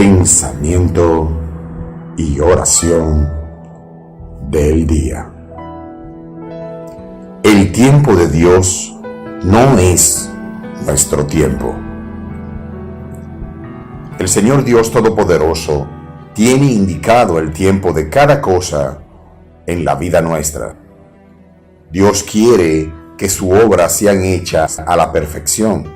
Pensamiento y oración del día. El tiempo de Dios no es nuestro tiempo. El Señor Dios Todopoderoso tiene indicado el tiempo de cada cosa en la vida nuestra. Dios quiere que sus obras sean hechas a la perfección.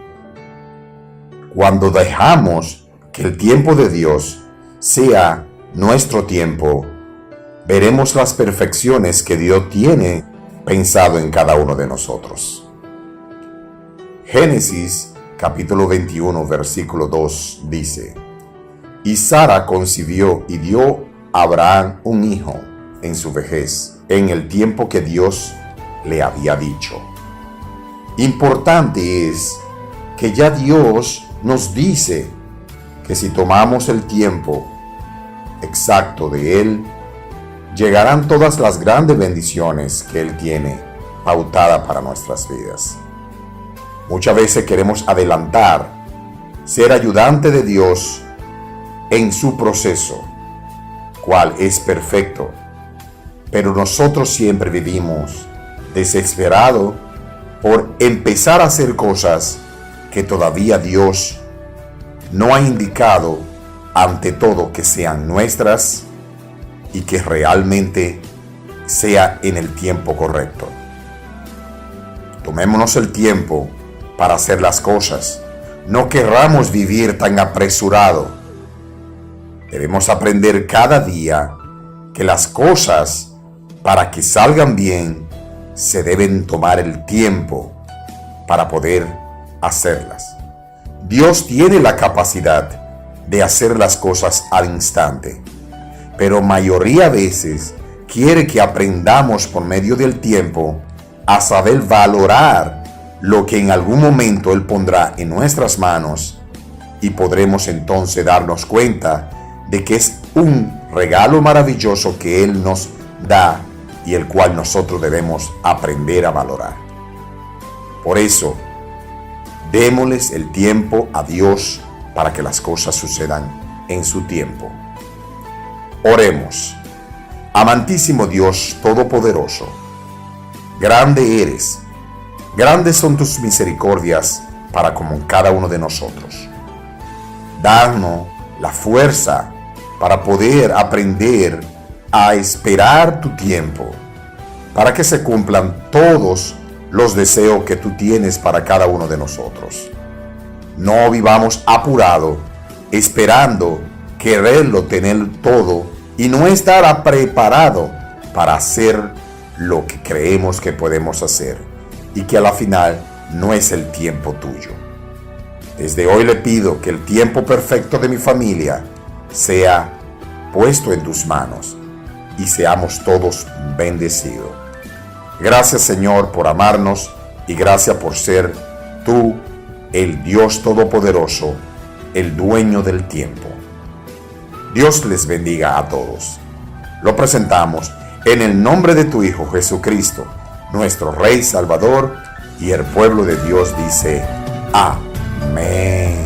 Cuando dejamos que el tiempo de Dios sea nuestro tiempo, veremos las perfecciones que Dios tiene pensado en cada uno de nosotros. Génesis capítulo 21 versículo 2 dice: Y Sara concibió y dio a Abraham un hijo en su vejez, en el tiempo que Dios le había dicho. Importante es que ya Dios nos dice que si tomamos el tiempo exacto de Él, llegarán todas las grandes bendiciones que Él tiene pautada para nuestras vidas. Muchas veces queremos adelantar, ser ayudante de Dios en su proceso, cual es perfecto, pero nosotros siempre vivimos desesperados por empezar a hacer cosas que todavía Dios no ha indicado, ante todo, que sean nuestras y que realmente sea en el tiempo correcto. Tomémonos el tiempo para hacer las cosas. No querramos vivir tan apresurado. Debemos aprender cada día que las cosas, para que salgan bien, se deben tomar el tiempo para poder hacerlas. Dios tiene la capacidad de hacer las cosas al instante, pero mayoría de veces quiere que aprendamos por medio del tiempo a saber valorar lo que en algún momento Él pondrá en nuestras manos, y podremos entonces darnos cuenta de que es un regalo maravilloso que Él nos da y el cual nosotros debemos aprender a valorar. Por eso, démosles el tiempo a Dios para que las cosas sucedan en su tiempo. Oremos. Amantísimo Dios Todopoderoso, grande eres, grandes son tus misericordias para con cada uno de nosotros. Danos la fuerza para poder aprender a esperar tu tiempo, para que se cumplan todos los deseos que tú tienes para cada uno de nosotros. No vivamos apurado, esperando quererlo tener todo y no estar preparado para hacer lo que creemos que podemos hacer y que a la final no es el tiempo tuyo. Desde hoy le pido que el tiempo perfecto de mi familia sea puesto en tus manos y seamos todos bendecidos. Gracias, Señor, por amarnos, y gracias por ser tú el Dios Todopoderoso, el dueño del tiempo. Dios les bendiga a todos. Lo presentamos en el nombre de tu Hijo Jesucristo, nuestro Rey Salvador, y el pueblo de Dios dice: Amén.